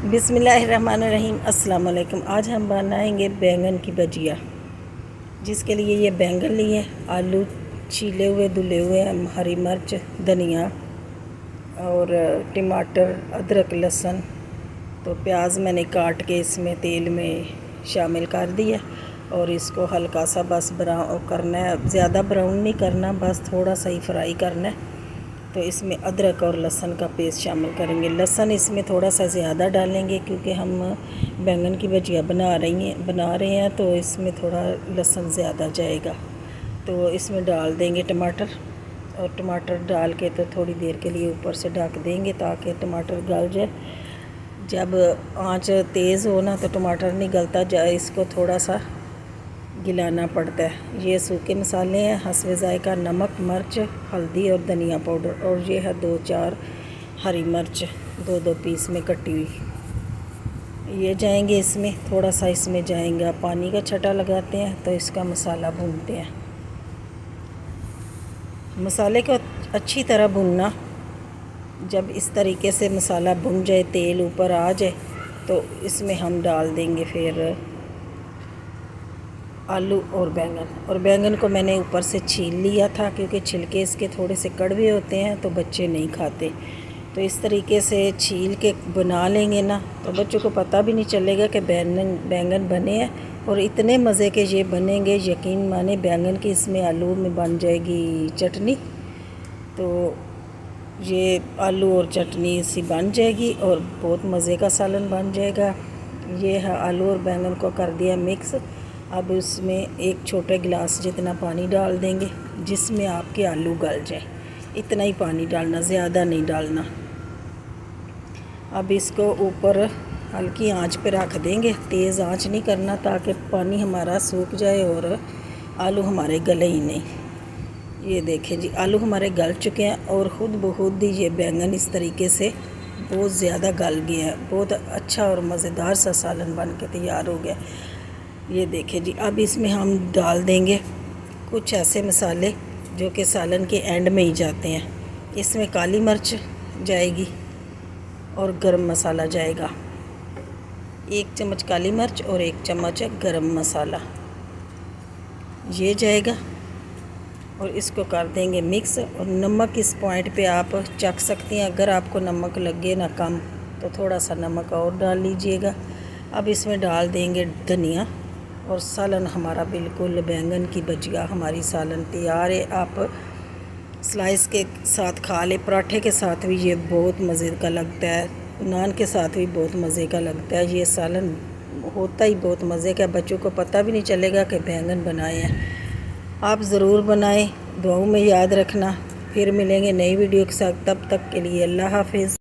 बिस्मिल्लाहिर्रहमानिर्रहीम। अस्सलाम वालेकुम। आज हम बनाएंगे बैंगन की भजिया, जिसके लिए ये बैंगन लिए, आलू छीले हुए धुले हुए, हरी मिर्च, धनिया और टमाटर, अदरक, लहसुन। तो प्याज मैंने काट के इसमें तेल में शामिल कर दिया और इसको हल्का सा बस ब्राउन करना है, ज़्यादा ब्राउन नहीं करना, बस थोड़ा सा ही फ्राई करना है। तो इसमें अदरक और लहसुन का पेस्ट शामिल करेंगे। लहसुन इसमें थोड़ा सा ज़्यादा डालेंगे क्योंकि हम बैंगन की भजिया बना रहे हैं तो इसमें थोड़ा लहसुन ज़्यादा जाएगा। तो इसमें डाल देंगे टमाटर, और टमाटर डाल के तो थोड़ी देर के लिए ऊपर से ढक देंगे ताकि टमाटर गल जाए। जब आंच तेज़ हो ना तो टमाटर नहीं गलता जाए, इसको थोड़ा सा गिलाना पड़ता है। ये सूखे मसाले हैं, हस्बे ज़ायका नमक, मिर्च, हल्दी और धनिया पाउडर, और ये है 2-4 हरी मिर्च 2-2 पीस में कटी हुई। ये जाएंगे इसमें, थोड़ा सा इसमें जाएंगे, पानी का छटा लगाते हैं तो इसका मसाला भूनते हैं। मसाले को अच्छी तरह भूनना। जब इस तरीके से मसाला भुन जाए, तेल ऊपर आ जाए, तो इसमें हम डाल देंगे फिर आलू और बैंगन को मैंने ऊपर से छील लिया था क्योंकि छिलके इसके थोड़े से कड़वे होते हैं तो बच्चे नहीं खाते। तो इस तरीके से छील के बना लेंगे ना तो बच्चों को पता भी नहीं चलेगा कि बैंगन बने हैं, और इतने मज़े के ये बनेंगे, यकीन माने। बैंगन की इसमें आलू में बन जाएगी चटनी, तो ये आलू और चटनी इसी बन जाएगी और बहुत मज़े का सालन बन जाएगा। ये है, आलू और बैंगन को कर दिया मिक्स। अब उसमें एक छोटे गिलास जितना पानी डाल देंगे जिसमें आपके आलू गल जाए। इतना ही पानी डालना, ज़्यादा नहीं डालना। अब इसको ऊपर हल्की आंच पे रख देंगे, तेज़ आंच नहीं करना ताकि पानी हमारा सूख जाए और आलू हमारे गले ही नहीं। ये देखें जी, आलू हमारे गल चुके हैं और ख़ुद ब खुद ही ये बैंगन इस तरीके से बहुत ज़्यादा गल गया है। बहुत अच्छा और मज़ेदार सा सालन बन के तैयार हो गया। ये देखें जी, अब इसमें हम डाल देंगे कुछ ऐसे मसाले जो कि सालन के एंड में ही जाते हैं। इसमें काली मिर्च जाएगी और गरम मसाला जाएगा। 1 चम्मच काली मिर्च और 1 चम्मच गरम मसाला ये जाएगा, और इसको कर देंगे मिक्स। और नमक इस पॉइंट पे आप चख सकती हैं, अगर आपको नमक लगे ना कम तो थोड़ा सा नमक और डाल लीजिएगा। अब इसमें डाल देंगे धनिया, और सालन हमारा बिल्कुल बैंगन की भजिया हमारी सालन तैयार है। आप स्लाइस के साथ खा ले, पराठे के साथ भी ये बहुत मज़े का लगता है, नान के साथ भी बहुत मज़े का लगता है। ये सालन होता ही बहुत मज़े का, बच्चों को पता भी नहीं चलेगा कि बैंगन बनाए हैं। आप ज़रूर बनाएं, दुआओं में याद रखना। फिर मिलेंगे नई वीडियो के साथ, तब तक के लिए अल्लाह हाफिज़।